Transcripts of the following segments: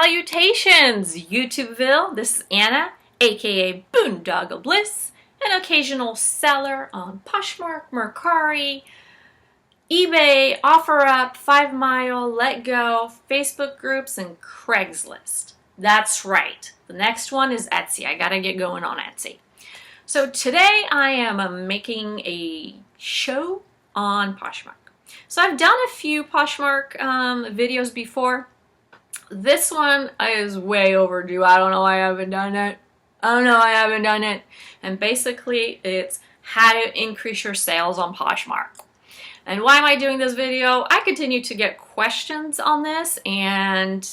Salutations, YouTubeville. This is Anna, aka Boondoggle Bliss, an occasional seller on Poshmark, MERCARI, eBay, OfferUp, 5 Mile, Letgo, Facebook groups, and Craigslist. That's right. The next one is Etsy. I gotta get going on Etsy. So today I am making a show on Poshmark. So I've done a few Poshmark videos before. This one is way overdue. I don't know why I haven't done it. And basically it's how to increase your sales on Poshmark. And why am I doing this video? I continue to get questions on this, and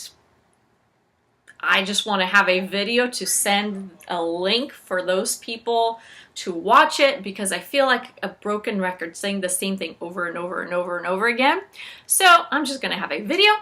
I just want to have a video to send a link for those people to watch it, because I feel like a broken record saying the same thing over and over and over and over again. So I'm just going to have a video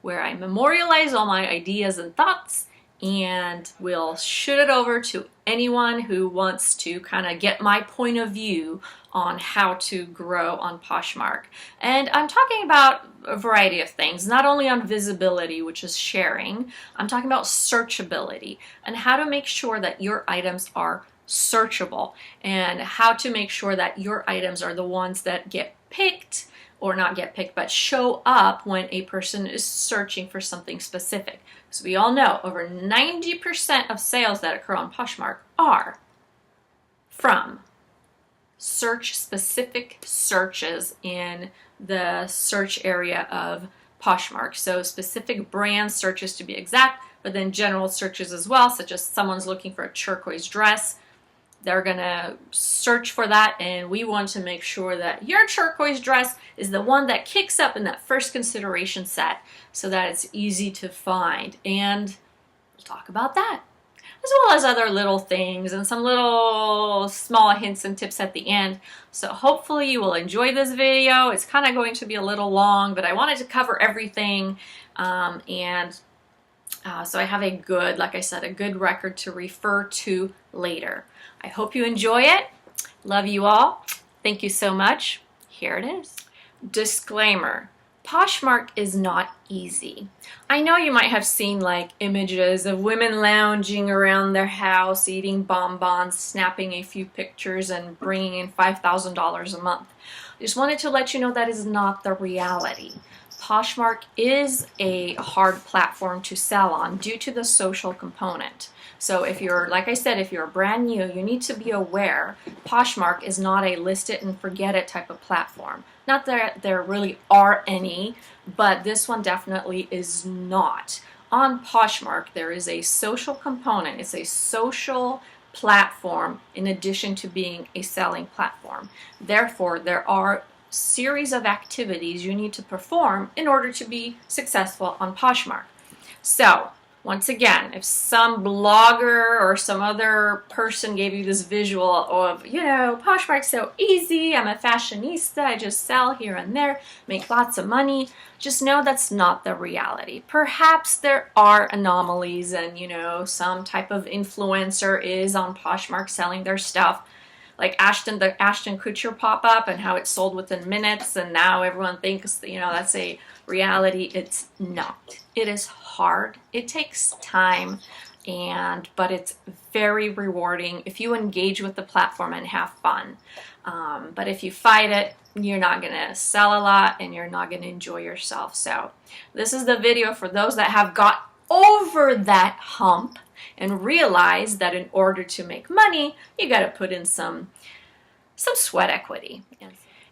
where I memorialize all my ideas and thoughts, and we'll shoot it over to anyone who wants to kind of get my point of view on how to grow on Poshmark. And I'm talking about a variety of things, not only on visibility, which is sharing. I'm talking about searchability and how to make sure that your items are searchable, and how to make sure that your items are the ones that get picked, or not get picked, but show up when a person is searching for something specific. So we all know over 90% of sales that occur on Poshmark are from specific searches in the search area of Poshmark. So specific brand searches to be exact, but then general searches as well, such as someone's looking for a turquoise dress. They're gonna search for that, and we want to make sure that your turquoise dress is the one that kicks up in that first consideration set, so that it's easy to find. And we'll talk about that, as well as other little things and some little small hints and tips at the end. So hopefully you will enjoy this video. It's kind of going to be a little long, but I wanted to cover everything, so I have a good, like I said, a good record to refer to later. I hope you enjoy it. Love you all. Thank you so much. Here it is. Disclaimer. Poshmark is not easy. I know you might have seen like images of women lounging around their house, eating bonbons, snapping a few pictures, and bringing in $5,000 a month. I just wanted to let you know that is not the reality. Poshmark is a hard platform to sell on due to the social component. So if you're, like I said, if you're brand new, you need to be aware Poshmark is not a list it and forget it type of platform. Not that there really are any, but this one definitely is not. On Poshmark, there is a social component. It's a social platform in addition to being a selling platform. Therefore, there are series of activities you need to perform in order to be successful on Poshmark. So once again, if some blogger or some other person gave you this visual of, you know, Poshmark's so easy, I'm a fashionista, I just sell here and there, make lots of money, just know that's not the reality. Perhaps there are anomalies, and, you know, some type of influencer is on Poshmark selling their stuff, like the Ashton Kutcher pop-up, and how it sold within minutes, and now everyone thinks, you know, that's a reality. It's not. It is hard. It takes time, but it's very rewarding if you engage with the platform and have fun. But if you fight it, you're not gonna sell a lot, and you're not gonna enjoy yourself. So this is the video for those that have got over that hump and realize that in order to make money, you got to put in some sweat equity.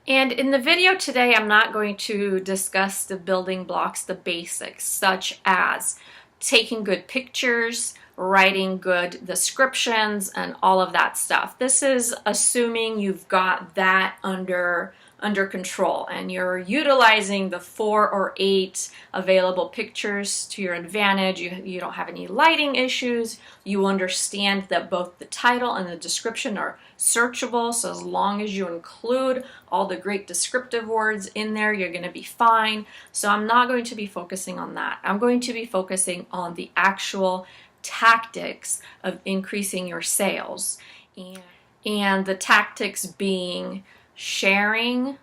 And in the video today, I'm not going to discuss the building blocks, the basics, such as taking good pictures, writing good descriptions, and all of that stuff. This is assuming you've got that under control and you're utilizing the 4 or 8 available pictures to your advantage. You don't have any lighting issues. You understand that both the title and the description are searchable, so as long as you include all the great descriptive words in there, you're going to be fine. So I'm not going to be focusing on that. I'm going to be focusing on the actual tactics of increasing your sales, and the tactics being sharing,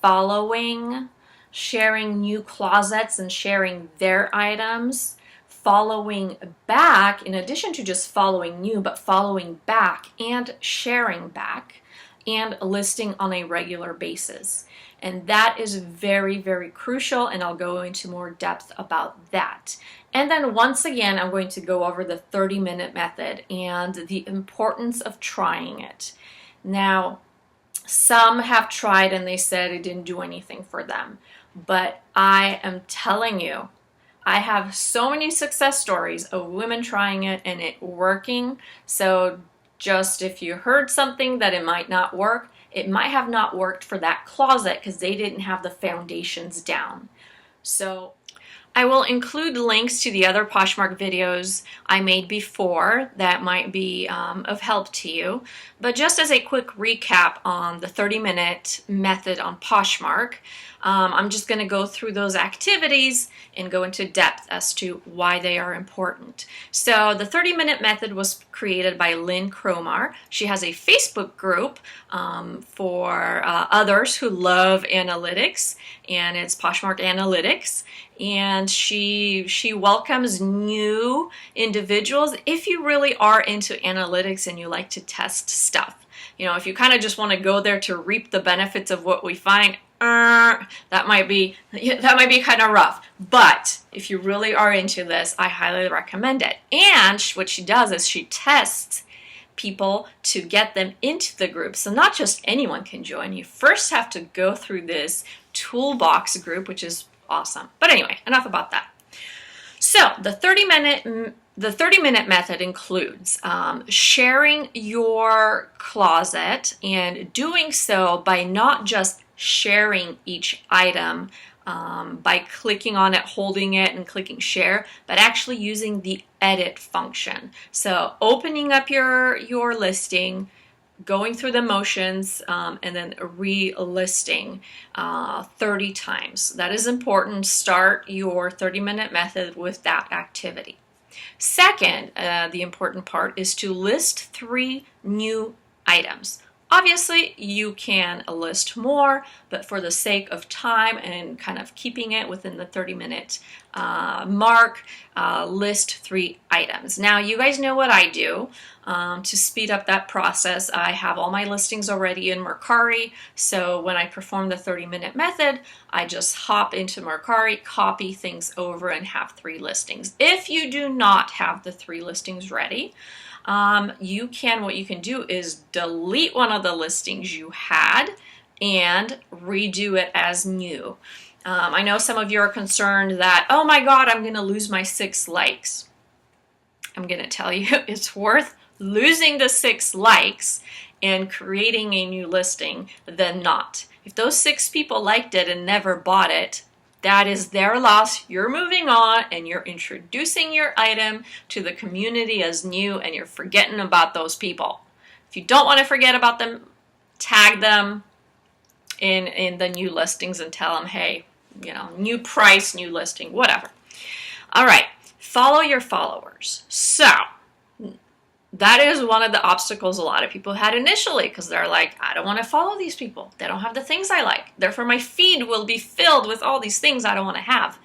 following, sharing new closets and sharing their items, following back, in addition to just following you, but following back and sharing back and listing on a regular basis. And that is very, very crucial, and I'll go into more depth about that. And then once again, I'm going to go over the 30-minute method and the importance of trying it. Now, some have tried and they said it didn't do anything for them, but I am telling you, I have so many success stories of women trying it and it working. So just if you heard something that it might not work, it might have not worked for that closet because they didn't have the foundations down. So I will include links to the other Poshmark videos I made before that might be of help to you. But just as a quick recap on the 30-minute method on Poshmark, I'm just going to go through those activities and go into depth as to why they are important. So the 30-minute method was created by Lynn Cromar. She has a Facebook group for others who love analytics, and it's Poshmark Analytics. And she welcomes new individuals if you really are into analytics and you like to test stuff. You know, if you kind of just want to go there to reap the benefits of what we find, that might be kind of rough. But if you really are into this, I highly recommend it. And what she does is she tests people to get them into the group. So not just anyone can join. You first have to go through this toolbox group, which is awesome. But anyway, enough about that. So the 30-minute method includes sharing your closet, and doing so by not just sharing each item by clicking on it, holding it, and clicking share, but actually using the edit function. So opening up your listing, going through the motions, and then relisting 30 times. That is important. Start your 30-minute method with that activity. Second, the important part is to list 3 new items. Obviously, you can list more, but for the sake of time and kind of keeping it within the 30-minute mark, list 3 items. Now, you guys know what I do to speed up that process. I have all my listings already in MERCARI, so when I perform the 30-minute method, I just hop into MERCARI, copy things over, and have 3 listings. If you do not have the 3 listings ready, what you can do is delete one of the listings you had and redo it as new. I know some of you are concerned that, oh my God, I'm going to lose my 6 likes. I'm going to tell you it's worth losing the 6 likes and creating a new listing than not. If those 6 people liked it and never bought it, that is their loss. You're moving on and you're introducing your item to the community as new, and you're forgetting about those people. If you don't want to forget about them, tag them in the new listings and tell them, hey, you know, new price, new listing, whatever. All right, follow your followers. So that is one of the obstacles a lot of people had initially, because they're like, I don't want to follow these people. They don't have the things I like. Therefore, my feed will be filled with all these things I don't want to have.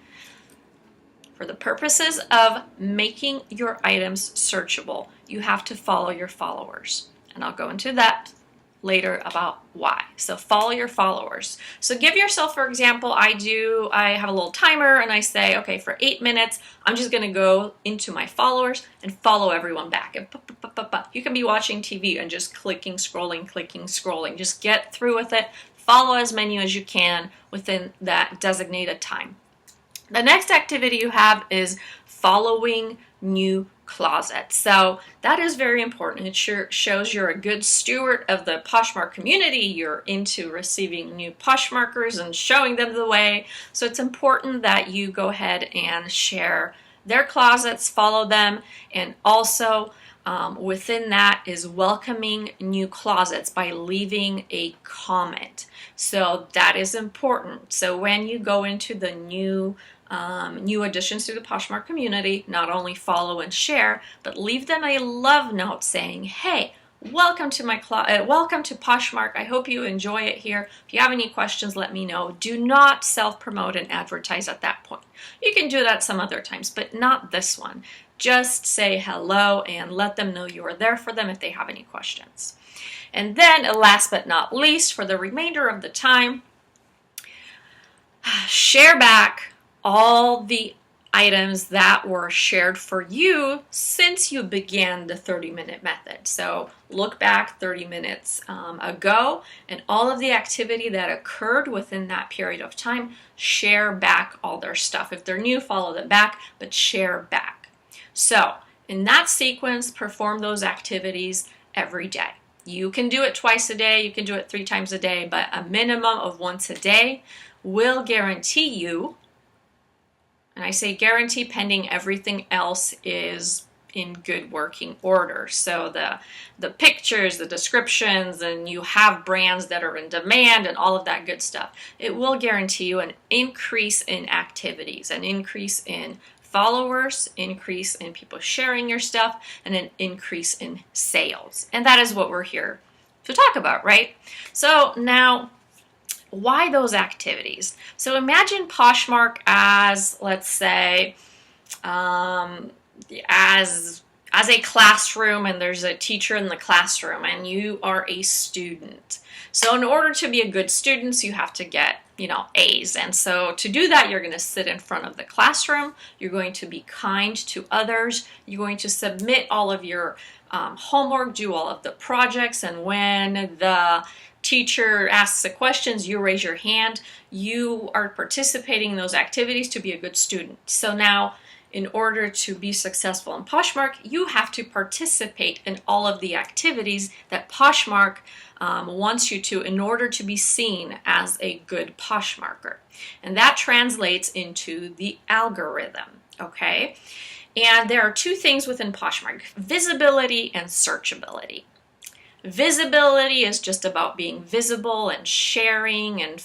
For the purposes of making your items searchable, you have to follow your followers. And I'll go into that later about why. So follow your followers. So give yourself, for example, I have a little timer and I say, okay, for 8 minutes, I'm just going to go into my followers and follow everyone back. And you can be watching TV and just clicking, scrolling. Just get through with it. Follow as many as you can within that designated time. The next activity you have is following new closet. So that is very important. It sure shows you're a good steward of the Poshmark community. You're into receiving new Poshmarkers and showing them the way. So it's important that you go ahead and share their closets, follow them, and also within that is welcoming new closets by leaving a comment. So that is important. So when you go into the new additions to the Poshmark community, not only follow and share, but leave them a love note saying, hey, Welcome to welcome to Poshmark. I hope you enjoy it here. If you have any questions, let me know. Do not self-promote and advertise at that point. You can do that some other times, but not this one. Just say hello and let them know you are there for them if they have any questions. And then, last but not least, for the remainder of the time, share back all the items that were shared for you since you began the 30-minute method. So look back 30 minutes ago and all of the activity that occurred within that period of time, share back all their stuff. If they're new, follow them back, but share back. So in that sequence, perform those activities every day. You can do it twice a day, you can do it 3 times a day, but a minimum of once a day will guarantee you, and I say guarantee pending everything else is in good working order. So the pictures, the descriptions, and you have brands that are in demand and all of that good stuff. It will guarantee you an increase in activities, an increase in followers, increase in people sharing your stuff, and an increase in sales. And that is what we're here to talk about, right? So now, why those activities? So imagine Poshmark as, let's say, as a classroom, and there's a teacher in the classroom and you are a student. So in order to be a good student, you have to get, A's. And so to do that, you're going to sit in front of the classroom. You're going to be kind to others. You're going to submit all of your homework, do all of the projects, and when the teacher asks the questions, you raise your hand. You are participating in those activities to be a good student. So now, in order to be successful in Poshmark, you have to participate in all of the activities that Poshmark wants you to in order to be seen as a good Poshmarker. And that translates into the algorithm, okay? And there are 2 things within Poshmark: visibility and searchability. Visibility is just about being visible and sharing and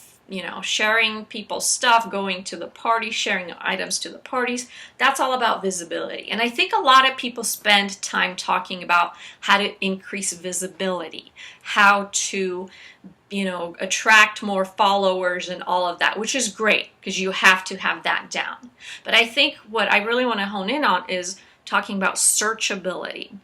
sharing people's stuff, going to the party, sharing items to the parties. That's all about visibility. And I think a lot of people spend time talking about how to increase visibility, how to attract more followers and all of that, which is great because you have to have that down. But I think what I really want to hone in on is talking about searchability.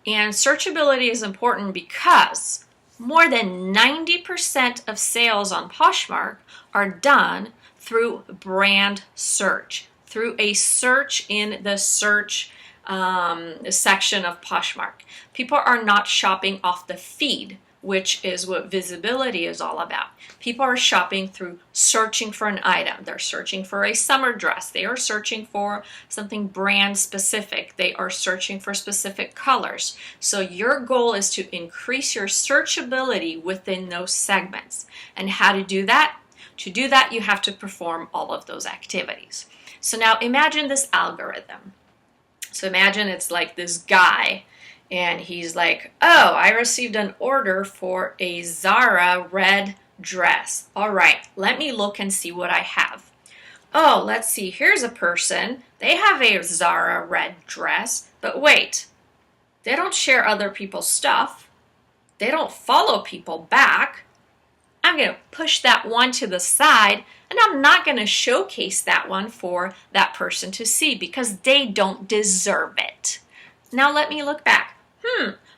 And searchability is important because more than 90% of sales on Poshmark are done through brand search, through a search in the search section of Poshmark. People are not shopping off the feed, which is what visibility is all about. People are shopping through searching for an item. They're searching for a summer dress. They are searching for something brand specific. They are searching for specific colors. So your goal is to increase your searchability within those segments. And how to do that? To do that, you have to perform all of those activities. So now imagine this algorithm. So imagine it's like this guy, and he's like, oh, I received an order for a Zara red dress. All right, let me look and see what I have. Oh, let's see, here's a person. They have a Zara red dress, but wait, they don't share other people's stuff. They don't follow people back. I'm going to push that one to the side, and I'm not going to showcase that one for that person to see because they don't deserve it. Now let me look back.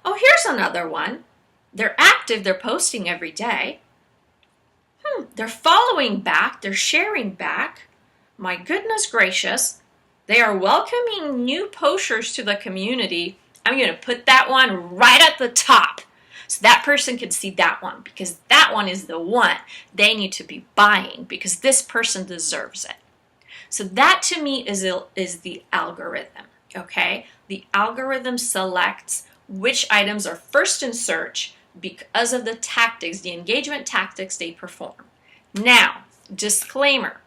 Oh, here's another one. They're active, they're posting every day. They're following back, they're sharing back. My goodness gracious. They are welcoming new posters to the community. I'm going to put that one right at the top so that person can see that one because that one is the one they need to be buying because this person deserves it. So that to me is the algorithm, okay? The algorithm selects which items are first in search because of the tactics, the engagement tactics they perform. Now, disclaimer,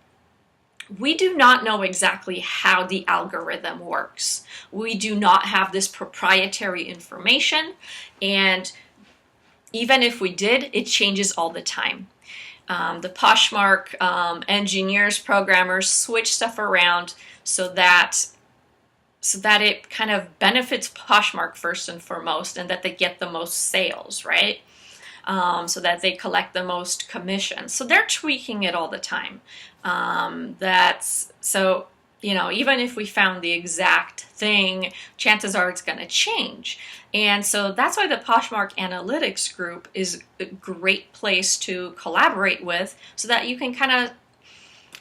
we do not know exactly how the algorithm works. We do not have this proprietary information, and even if we did, it changes all the time. The Poshmark engineers, programmers switch stuff around so that so that it kind of benefits Poshmark first and foremost, and that they get the most sales, right? So that they collect the most commission. So they're tweaking it all the time. That's so, you know, even if we found the exact thing, chances are it's going to change. And so that's why the Poshmark Analytics group is a great place to collaborate with, so that you can kind of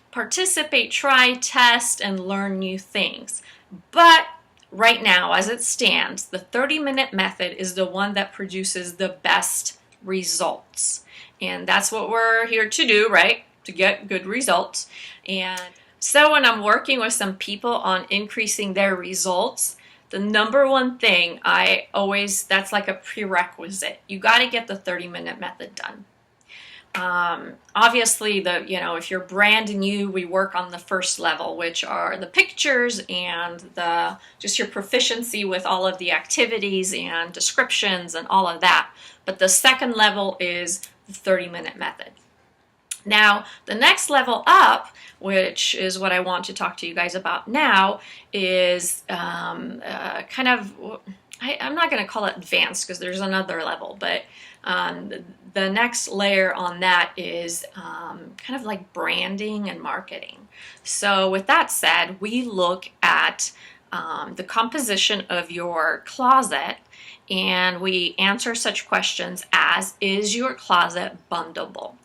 participate, try, test, and learn new things. But right now, as it stands, the 30-minute method is the one that produces the best results. And that's what we're here to do, right? To get good results. And so when I'm working with some people on increasing their results, the number one thing that's like a prerequisite. You got to get the 30-minute method done. Obviously, if you're brand new, we work on the first level, which are the pictures and just your proficiency with all of the activities and descriptions and all of that. But the second level is the 30-minute method. Now, the next level up, which is what I want to talk to you guys about now, is I'm not going to call it advanced because there's another level, but the next layer on that is kind of like branding and marketing. So with that said, we look at the composition of your closet, and we answer such questions as, is your closet bundable?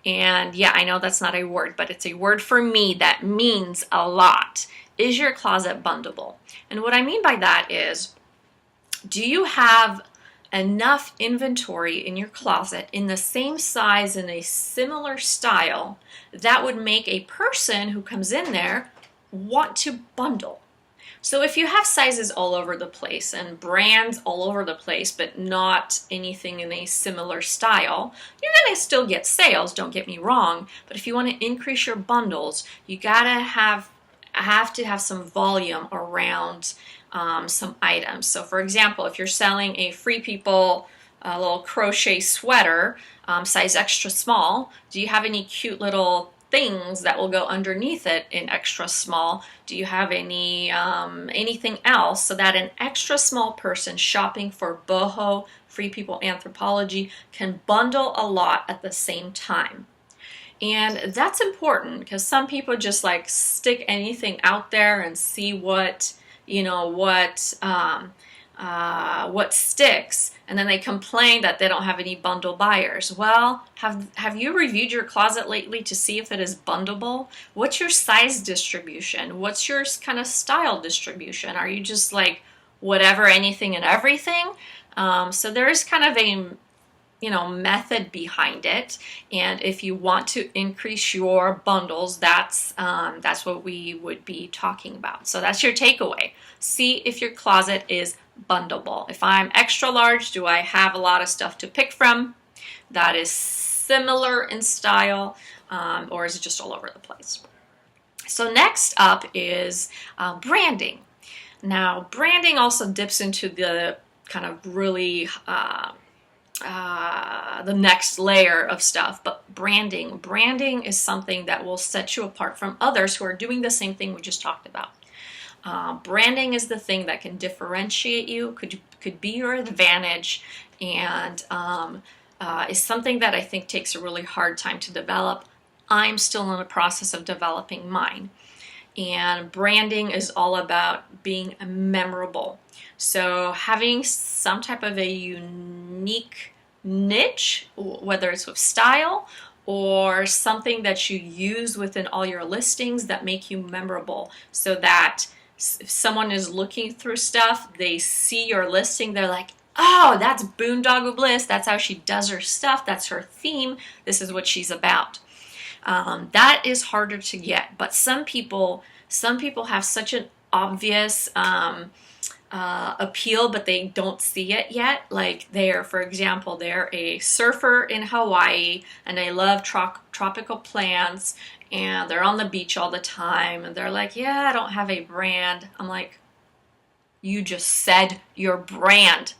And yeah, I know that's not a word, but it's a word for me that means a lot. Is your closet bundable? And what I mean by that is, do you have enough inventory in your closet in the same size and a similar style that would make a person who comes in there want to bundle? So if you have sizes all over the place and brands all over the place, but not anything in a similar style, you're going to still get sales, don't get me wrong. But if you want to increase your bundles, you gotta have to have some volume around some items. So for example, if you're selling a Free People little crochet sweater, size extra small, do you have any cute little things that will go underneath it in extra small? Do you have any anything else so that an extra small person shopping for boho, Free People Anthropology, can bundle a lot at the same time? And that's important because some people just like stick anything out there and see what sticks, and then they complain that they don't have any bundle buyers. Well, have you reviewed your closet lately to see if it is bundleable? What's your size distribution? What's your kind of style distribution? Are you just like whatever, anything and everything? So there is kind of a method behind it, and if you want to increase your bundles, that's what we would be talking about. So that's your takeaway. See if your closet is bundleable. If I'm extra large, do I have a lot of stuff to pick from that is similar in style, or is it just all over the place? So next up is branding. Now, branding also dips into the kind of really the next layer of stuff, but branding is something that will set you apart from others who are doing the same thing we just talked about. Branding is the thing that can differentiate you, could be your advantage, and is something that I think takes a really hard time to develop. I'm still in the process of developing mine. And branding is all about being memorable. So having some type of a unique niche, whether it's with style or something that you use within all your listings that make you memorable, so that if someone is looking through stuff, they see your listing, they're like, oh, that's Boondoggle Bliss, that's how she does her stuff, that's her theme, this is what she's about. That is harder to get, but some people have such an obvious appeal, but they don't see it yet. Like for example, they're a surfer in Hawaii and they love tropical plants and they're on the beach all the time and they're like, yeah, I don't have a brand. I'm like, you just said your brand.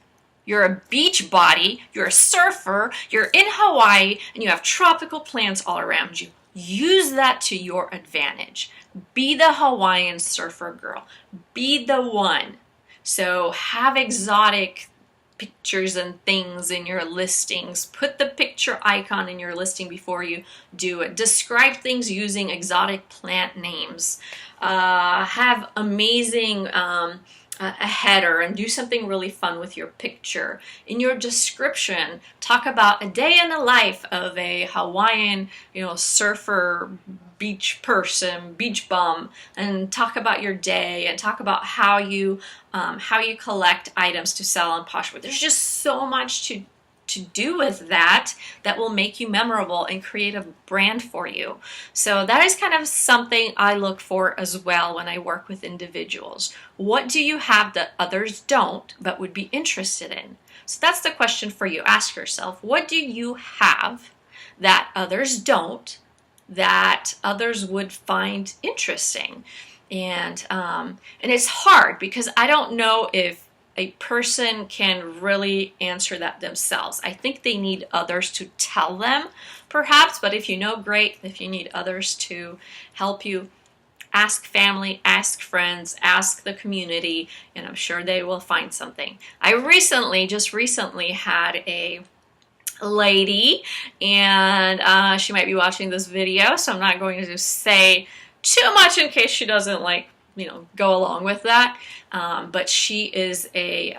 You're a beach body, you're a surfer, you're in Hawaii, and you have tropical plants all around you. use that to your advantage. Be the Hawaiian surfer girl. Be the one. So have exotic pictures and things in your listings. Put the picture icon in your listing before you do it. Describe things using exotic plant names. Have amazing a header and do something really fun with your picture. In your description, talk about a day in the life of a Hawaiian, surfer, beach person, beach bum, and talk about your day and talk about how you collect items to sell on Poshmark. There's just so much to do with that will make you memorable and create a brand for you. So that is kind of something I look for as well when I work with individuals. What do you have that others don't but would be interested in? So that's the question for you. Ask yourself, what do you have that others don't, that others would find interesting? And it's hard because I don't know if a person can really answer that themselves. I think they need others to tell them, perhaps, but if you know, great. If you need others to help you, ask family, ask friends, ask the community, and I'm sure they will find something. I just recently had a lady, and she might be watching this video, so I'm not going to say too much in case she doesn't go along with that. But she is a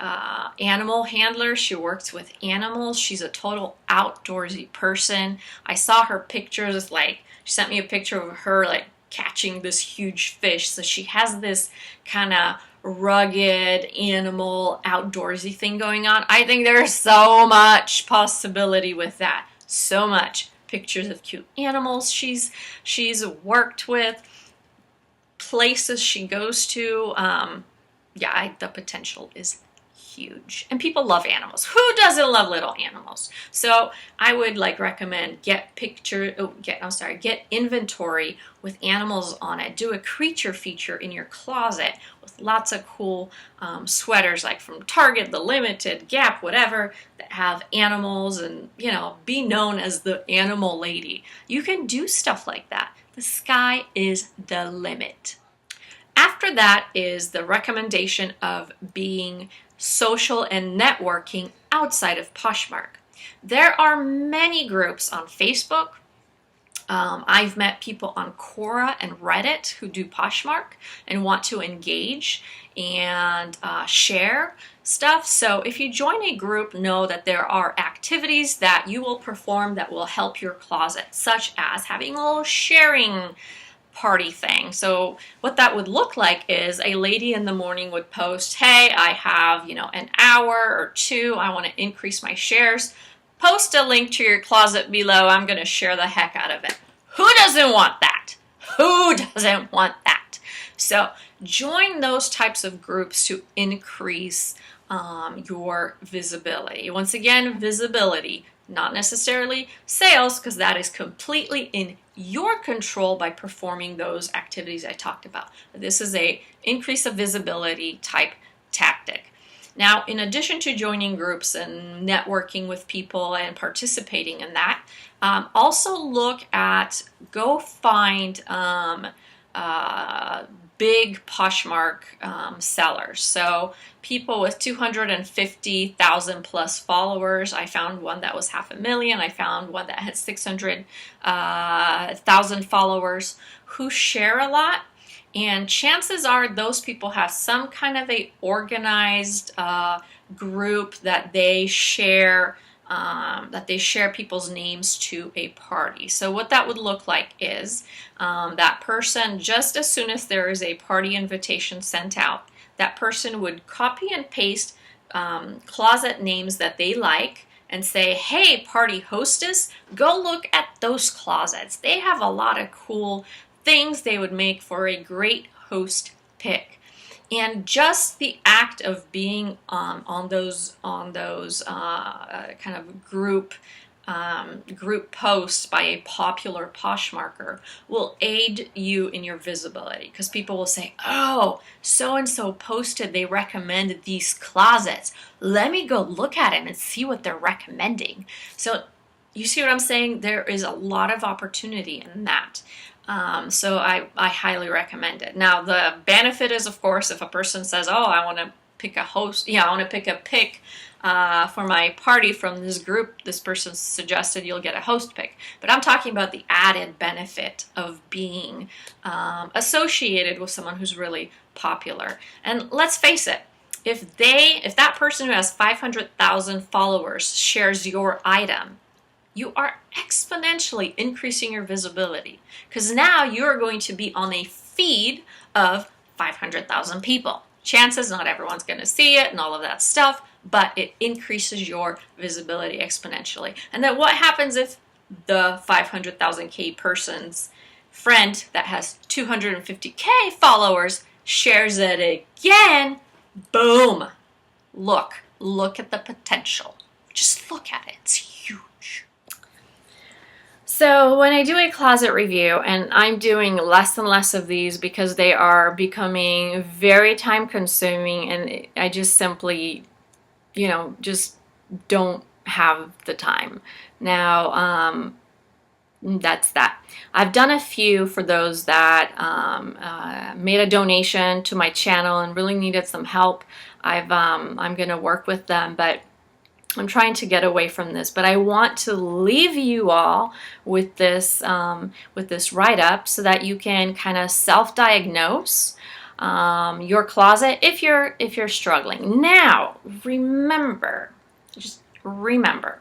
animal handler. She works with animals. She's a total outdoorsy person. I saw her pictures, she sent me a picture of her catching this huge fish. So she has this kind of rugged animal outdoorsy thing going on. I think there's so much possibility with that. So much. Pictures of cute animals she's worked with, places she goes to. The potential is huge, and people love animals. Who doesn't love little animals? So I would recommend get inventory with animals on it. Do a creature feature in your closet with lots of cool sweaters from Target, The Limited, Gap, whatever, that have animals, and be known as the animal lady. You can do stuff like that. The sky is the limit. After that is the recommendation of being social and networking outside of Poshmark. There are many groups on Facebook. I've met people on Quora and Reddit who do Poshmark and want to engage and share stuff. So if you join a group, know that there are activities that you will perform that will help your closet, such as having a little sharing party thing. So what that would look like is a lady in the morning would post, hey, I have, an hour or two, I want to increase my shares. Post a link to your closet below. I'm going to share the heck out of it. Who doesn't want that? Who doesn't want that? So join those types of groups to increase your visibility. Once again, visibility, not necessarily sales, because that is completely in your control by performing those activities I talked about. This is a increase of visibility type tactic. Now, in addition to joining groups and networking with people and participating in that, also go find big Poshmark sellers. So people with 250,000 plus followers. I found one that was 500,000. I found one that had 600,000 followers who share a lot. And chances are those people have some kind of a organized group that they share people's names to a party. So what that would look like is that person, just as soon as there is a party invitation sent out, that person would copy and paste closet names that they like and say, hey, party hostess, go look at those closets. They have a lot of cool things they would make for a great host pick. And just the act of being on those kind of group posts by a popular Poshmarker will aid you in your visibility, because people will say, oh, so-and-so posted they recommended these closets. Let me go look at them and see what they're recommending. So You see what I'm saying? There is a lot of opportunity in that. So I highly recommend it. Now, the benefit is, of course, if a person says, oh, I want to pick a host, I want to pick a pick for my party from this group, this person suggested you'll get a host pick. But I'm talking about the added benefit of being associated with someone who's really popular. And let's face it, if that person who has 500,000 followers shares your item, you are exponentially increasing your visibility, because now you're going to be on a feed of 500,000 people. Chances, not everyone's going to see it and all of that stuff, but it increases your visibility exponentially. And then what happens if the 500,000K person's friend that has 250K followers shares it again? Boom! Look at the potential. Just look at it. It's huge. So when I do a closet review, and I'm doing less and less of these because they are becoming very time consuming, and I just simply, just don't have the time. Now, that's that. I've done a few for those that made a donation to my channel and really needed some help. I'm going to work with them, but I'm trying to get away from this. But I want to leave you all with this write-up so that you can kind of self-diagnose your closet if you're struggling. Now, just remember.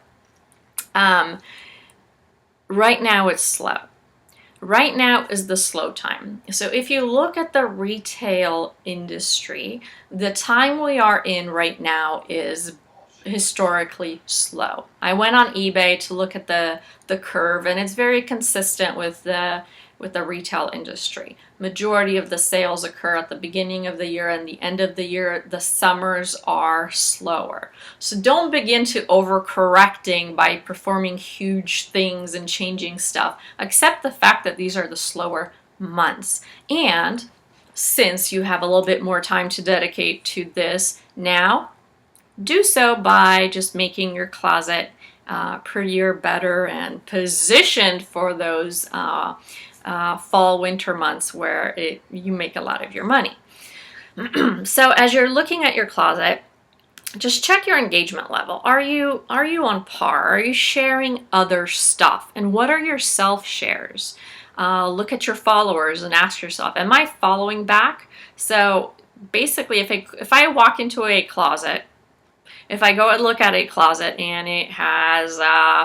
Right now it's slow. Right now is the slow time. So if you look at the retail industry, the time we are in right now is historically slow. I went on eBay to look at the curve, and it's very consistent with the retail industry. Majority of the sales occur at the beginning of the year and the end of the year. The summers are slower. So don't begin to overcorrecting by performing huge things and changing stuff. Accept the fact that these are the slower months. And since you have a little bit more time to dedicate to this now, do so by just making your closet prettier, better, and positioned for those fall, winter months where you make a lot of your money. So as you're looking at your closet, just check your engagement level. Are you on par? Are you sharing other stuff? And what are your self-shares? Look at your followers and ask yourself, am I following back? So basically, if I walk into a closet, if I go and look at a closet and it has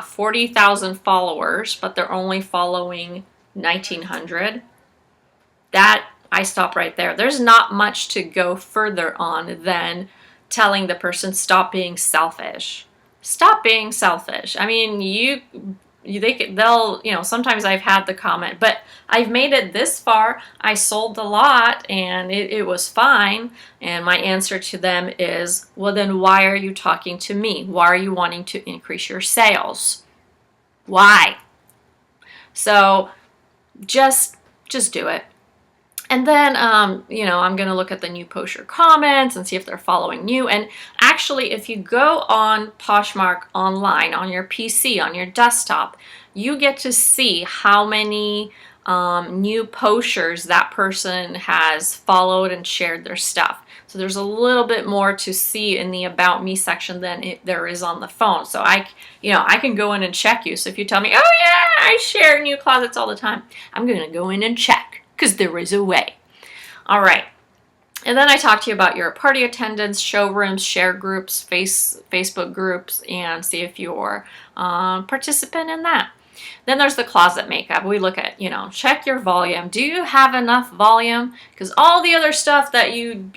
40,000 followers, but they're only following 1,900, that I stop right there. There's not much to go further on than telling the person, stop being selfish. Stop being selfish. I mean, they'll, sometimes I've had the comment, but I've made it this far. I sold a lot and it was fine. And my answer to them is, well, then why are you talking to me? Why are you wanting to increase your sales? Why? So just do it. And then, I'm going to look at the new poster comments and see if they're following you. And actually, if you go on Poshmark online, on your PC, on your desktop, you get to see how many new posters that person has followed and shared their stuff. So there's a little bit more to see in the About Me section than there is on the phone. So I can go in and check you. So if you tell me, oh yeah, I share new closets all the time, I'm going to go in and check, because there is a way. All right. And then I talked to you about your party attendance, showrooms, share groups, Facebook groups, and see if you're a participant in that. Then there's the closet makeup. We look at, check your volume. Do you have enough volume? Because all the other stuff that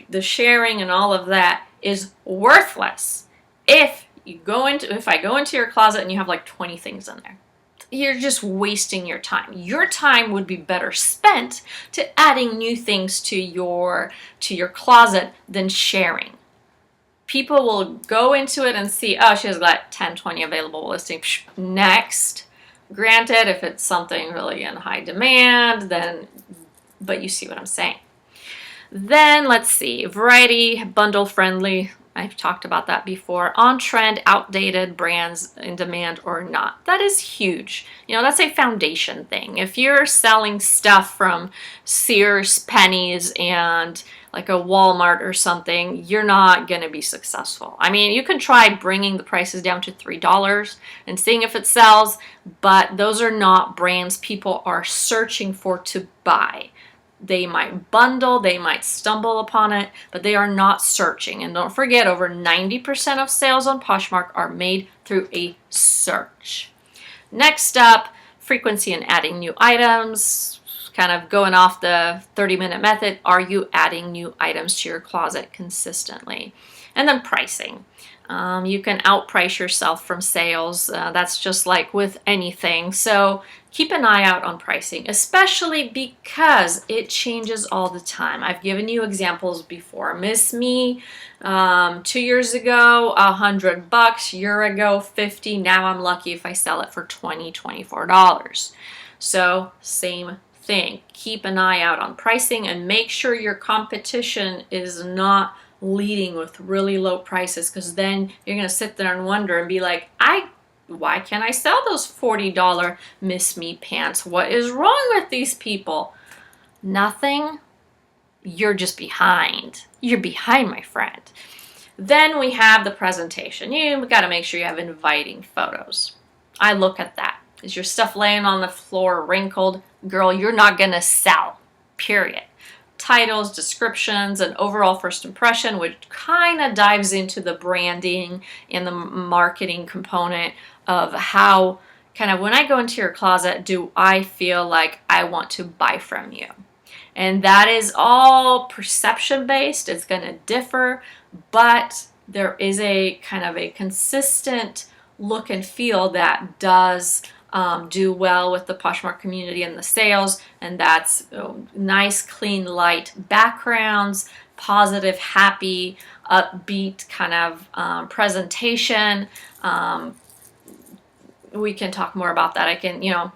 the sharing and all of that is worthless. If I go into your closet and you have like 20 things in there, you're just wasting your time. Your time would be better spent to adding new things to your closet than sharing. People will go into it and see, oh, she has got 10, 20 available listings. Next. Granted, if it's something really in high demand, but you see what I'm saying. Then let's see, variety, bundle friendly. I've talked about that before. On trend, outdated brands in demand or not. That is huge. You know, that's a foundation thing. If you're selling stuff from Sears, Pennies, and like a Walmart or something, you're not going to be successful. I mean, you can try bringing the prices down to $3 and seeing if it sells, but those are not brands people are searching for to buy. They might bundle, they might stumble upon it, but they are not searching. And don't forget, over 90% of sales on Poshmark are made through a search. Next up, frequency and adding new items. Kind of going off the 30-minute method, are you adding new items to your closet consistently? And then pricing. You can outprice yourself from sales. That's just like with anything. So keep an eye out on pricing, especially because it changes all the time. I've given you examples before. Miss Me, 2 years ago, $100, year ago, $50. Now I'm lucky if I sell it for $20, $24. So same thing. Keep an eye out on pricing and make sure your competition is not leading with really low prices, because then you're going to sit there and wonder and be like, why can't I sell those $40 Miss Me pants? What is wrong with these people? Nothing. You're just behind. You're behind, my friend. Then we have the presentation. You've got to make sure you have inviting photos. I look at that. Is your stuff laying on the floor wrinkled? Girl, you're not going to sell, period. Titles, descriptions, and overall first impression, which kind of dives into the branding and the marketing component of how, kind of, when I go into your closet, do I feel like I want to buy from you? And that is all perception based. It's going to differ, but there is a kind of a consistent look and feel that does do well with the Poshmark community and the sales, and that's nice, clean, light backgrounds, positive, happy, upbeat kind of presentation. We can talk more about that. I can,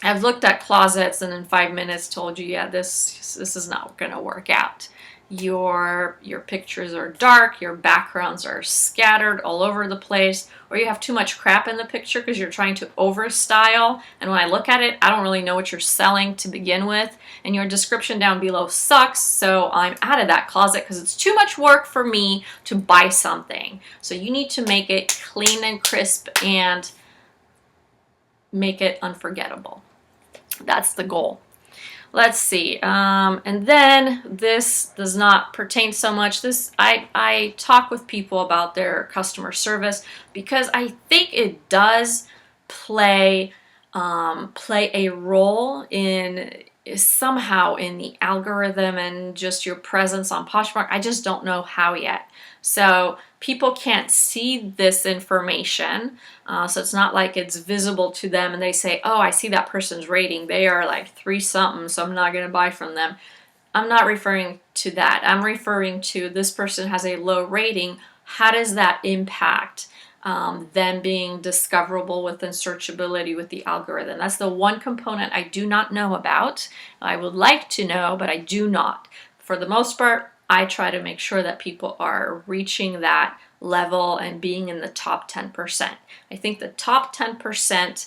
I've looked at closets and in 5 minutes told you, yeah, this is not going to work out. Your pictures are dark, your backgrounds are scattered all over the place, or you have too much crap in the picture because you're trying to overstyle, and when I look at it, I don't really know what you're selling to begin with, and your description down below sucks, so I'm out of that closet because it's too much work for me to buy something. So you need to make it clean and crisp and make it unforgettable. That's the goal. Let's see, and then this does not pertain so much. I talk with people about their customer service because I think it does play a role in somehow in the algorithm and just your presence on Poshmark. I just don't know how yet. So people can't see this information, so it's not like it's visible to them and they say, oh, I see that person's rating. They are like 3 something, so I'm not going to buy from them. I'm not referring to that. I'm referring to this person has a low rating. How does that impact them being discoverable within searchability with the algorithm? That's the one component I do not know about. I would like to know, but I do not. For the most part, I try to make sure that people are reaching that level and being in the top 10%. I think the top 10%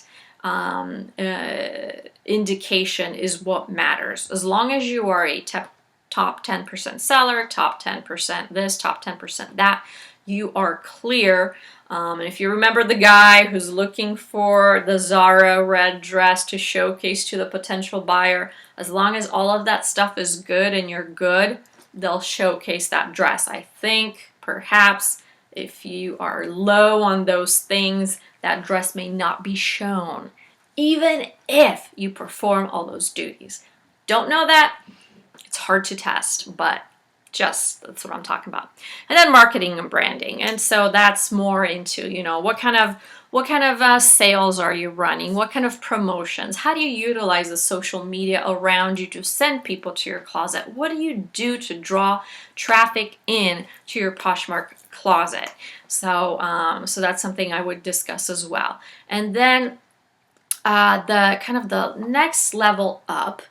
indication is what matters. As long as you are a top 10% seller, top 10% this, top 10% that, you are clear. And if you remember the guy who's looking for the Zara red dress to showcase to the potential buyer, as long as all of that stuff is good and you're good, they'll showcase that dress. I think perhaps if you are low on those things, that dress may not be shown, even if you perform all those duties. Don't know that. It's hard to test, but that's what I'm talking about. And then marketing and branding. And so that's more into, what kind of sales are you running? What kind of promotions? How do you utilize the social media around you to send people to your closet? What do you do to draw traffic in to your Poshmark closet? So that's something I would discuss as well. And then the next level up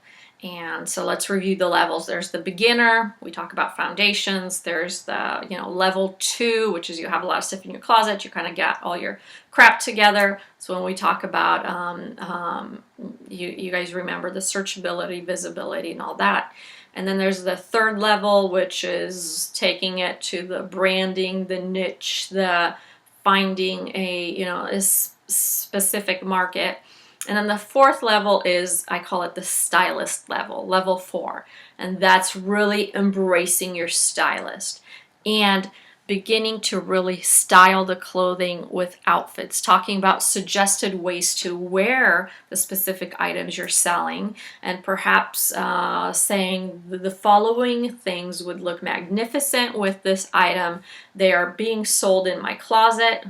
And so let's review the levels. There's the beginner, we talk about foundations. There's the, level 2, which is you have a lot of stuff in your closet, you kind of got all your crap together. So when we talk about, you guys remember the searchability, visibility, and all that. And then there's the third level, which is taking it to the branding, the niche, the finding a specific market. And then the fourth level is, I call it the stylist level, level 4. And that's really embracing your stylist and beginning to really style the clothing with outfits, talking about suggested ways to wear the specific items you're selling, and perhaps saying the following things would look magnificent with this item. They are being sold in my closet,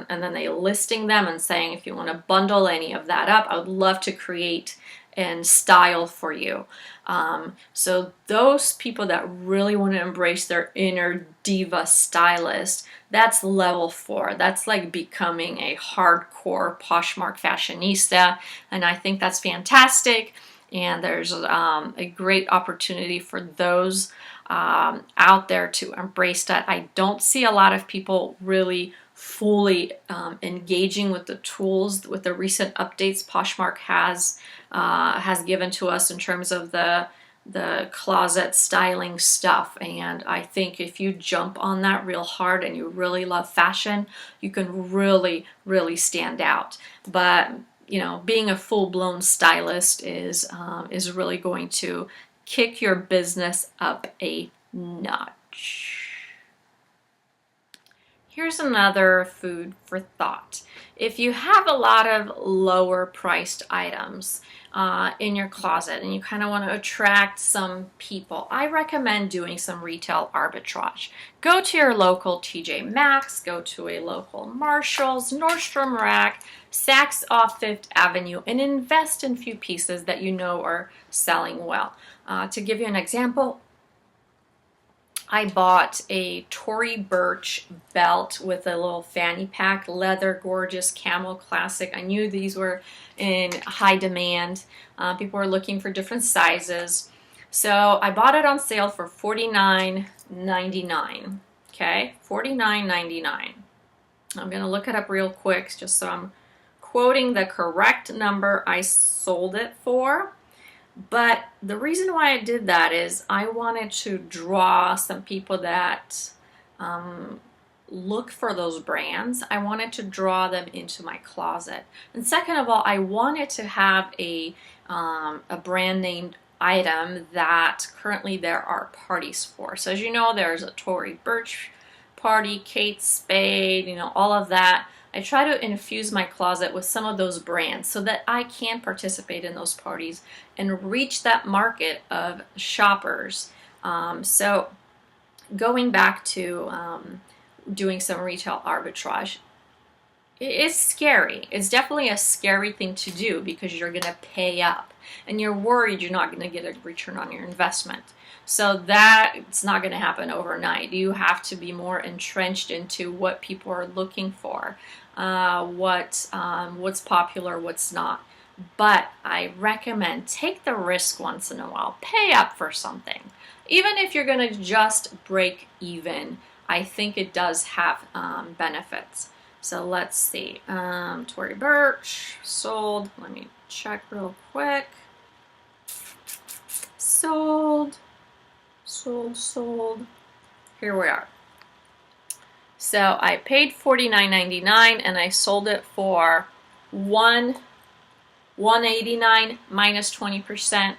and then they listing them and saying, if you want to bundle any of that up, I would love to create and style for you. So those people that really want to embrace their inner diva stylist, that's level 4. That's like becoming a hardcore Poshmark fashionista, and I think that's fantastic. And there's a great opportunity for those out there to embrace that. I don't see a lot of people really fully engaging with the tools, with the recent updates Poshmark has given to us in terms of the closet styling stuff. And I think if you jump on that real hard and you really love fashion, you can really stand out. But being a full-blown stylist is really going to kick your business up a notch. Here's another food for thought. If you have a lot of lower priced items in your closet and you kind of want to attract some people, I recommend doing some retail arbitrage. Go to your local TJ Maxx, go to a local Marshalls, Nordstrom Rack, Saks off Fifth Avenue, and invest in a few pieces that you know are selling well. To give you an example, I bought a Tory Burch belt with a little fanny pack, leather, gorgeous, camel classic. I knew these were in high demand. People were looking for different sizes. So I bought it on sale for $49.99. Okay, $49.99. I'm going to look it up real quick just so I'm quoting the correct number I sold it for. But the reason why I did that is I wanted to draw some people that look for those brands. I wanted to draw them into my closet. And second of all, I wanted to have a brand named item that currently there are parties for. So as you know, there's a Tory Burch party, Kate Spade, all of that. I try to infuse my closet with some of those brands so that I can participate in those parties and reach that market of shoppers. So going back to doing some retail arbitrage, it's scary. It's definitely a scary thing to do because you're going to pay up and you're worried you're not going to get a return on your investment. So that's not going to happen overnight. You have to be more entrenched into what people are looking for, what's popular, what's not. But I recommend take the risk once in a while. Pay up for something. Even if you're going to just break even, I think it does have benefits. So let's see. Tory Burch sold. Let me check real quick. Sold. Here we are. So I paid $49.99 and I sold it for $189 minus 20%.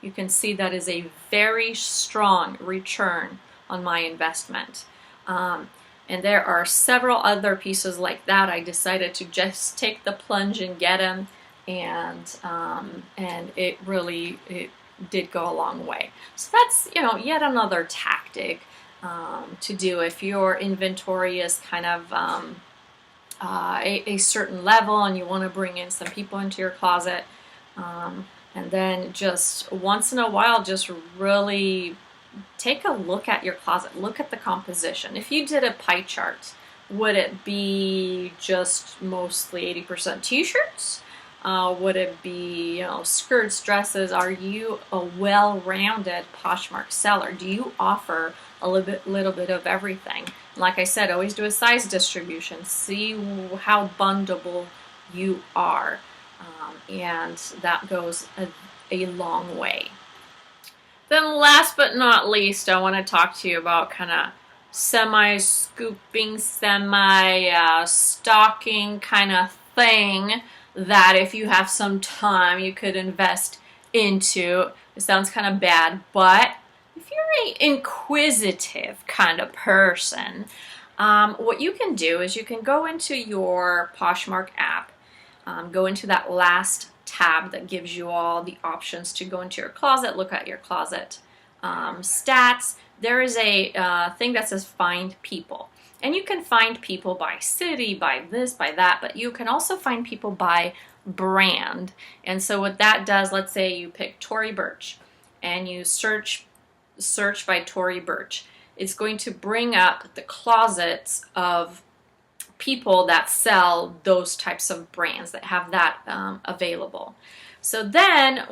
You can see that is a very strong return on my investment. And there are several other pieces like that. I decided to just take the plunge and get them, and it did go a long way. So that's yet another tactic to do if your inventory is kind of a certain level and you want to bring in some people into your closet, and then just once in a while just really take a look at your closet, look at the composition. If you did a pie chart, would it be just mostly 80% t-shirts? Would it be, skirts, dresses? Are you a well-rounded Poshmark seller? Do you offer a little bit of everything? Like I said, always do a size distribution. See how bundable you are, and that goes a long way. Then last but not least, I want to talk to you about kind of semi-scooping, semi-stocking kind of thing that if you have some time you could invest into. It sounds kind of bad, but if you're an inquisitive kind of person, what you can do is you can go into your Poshmark app, go into that last tab that gives you all the options to go into your closet, look at your closet stats. There is a thing that says find people. And you can find people by city, by this, by that, but you can also find people by brand. And so what that does, let's say you pick Tory Burch and you search by Tory Burch. It's going to bring up the closets of people that sell those types of brands that have that available. So then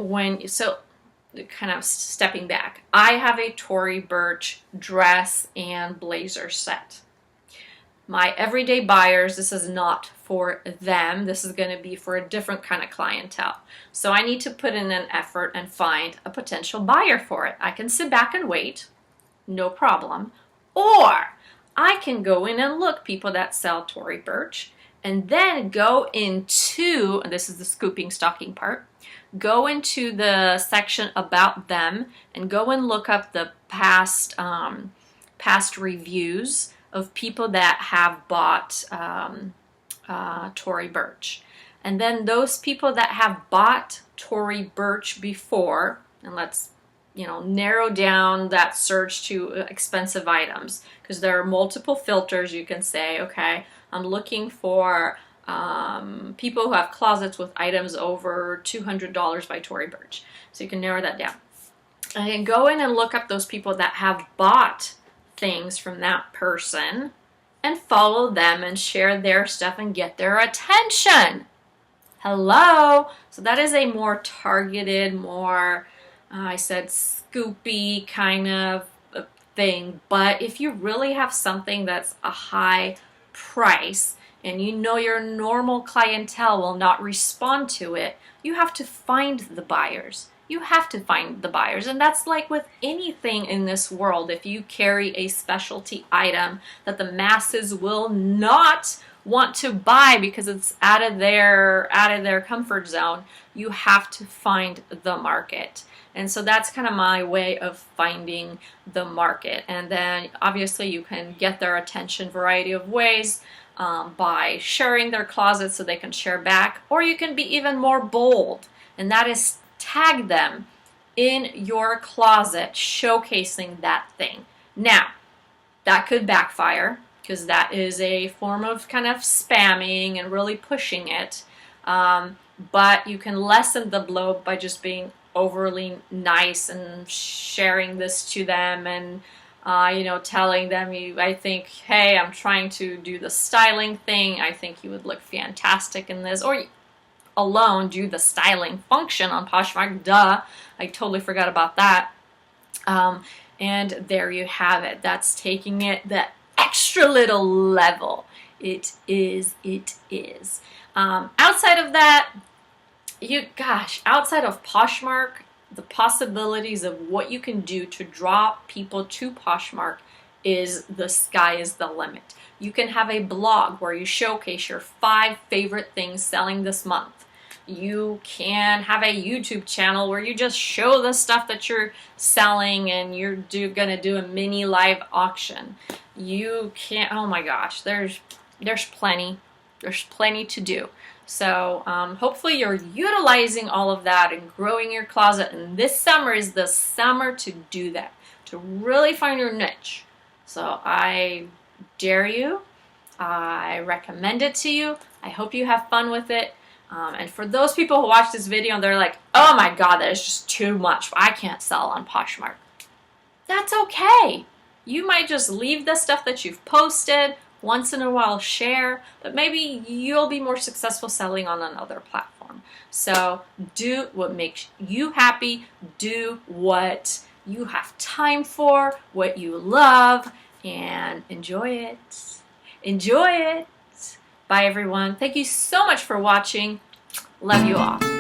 kind of stepping back, I have a Tory Burch dress and blazer set. My everyday buyers, this is not for them. This is going to be for a different kind of clientele. So I need to put in an effort and find a potential buyer for it. I can sit back and wait, no problem. Or I can go in and look people that sell Tory Burch and then go into, and this is the scooping stocking part, go into the section about them and go and look up the past reviews of people that have bought Tory Burch. And then those people that have bought Tory Burch before, and let's narrow down that search to expensive items, because there are multiple filters. You can say, okay, I'm looking for people who have closets with items over $200 by Tory Burch. So you can narrow that down. And then go in and look up those people that have bought things from that person and follow them and share their stuff and get their attention. Hello. So that is a more targeted, more, I said scoopy kind of thing. But if you really have something that's a high price and your normal clientele will not respond to it, you have to find the buyers. You have to find the buyers. And that's like with anything in this world. If you carry a specialty item that the masses will not want to buy because it's out of their comfort zone, you have to find the market. And so that's kind of my way of finding the market. And then obviously you can get their attention variety of ways, by sharing their closet so they can share back, or you can be even more bold, and that is tag them in your closet showcasing that thing. Now, that could backfire because that is a form of kind of spamming and really pushing it, but you can lessen the blow by just being overly nice and sharing this to them and telling them, I think, hey, I'm trying to do the styling thing. I think you would look fantastic in this. Or alone do the styling function on Poshmark. Duh, I totally forgot about that. And there you have it. That's taking it the extra little level. It is. Outside of that, outside of Poshmark, the possibilities of what you can do to draw people to Poshmark the sky is the limit. You can have a blog where you showcase your 5 favorite things selling this month. You can have a YouTube channel where you just show the stuff that you're selling and you're gonna do a mini live auction. You can't, oh my gosh, there's plenty to do. So hopefully you're utilizing all of that and growing your closet, and this summer is the summer to do that, to really find your niche. So I dare you, I recommend it to you. I hope you have fun with it. And for those people who watch this video and they're like, oh my god, that is just too much, I can't sell on Poshmark. That's okay. You might just leave the stuff that you've posted, once in a while share, but maybe you'll be more successful selling on another platform. down. So do what makes you happy. Do what you have time for, what you love, and enjoy it. Enjoy it. Bye, everyone. Thank you so much for watching. Love you all.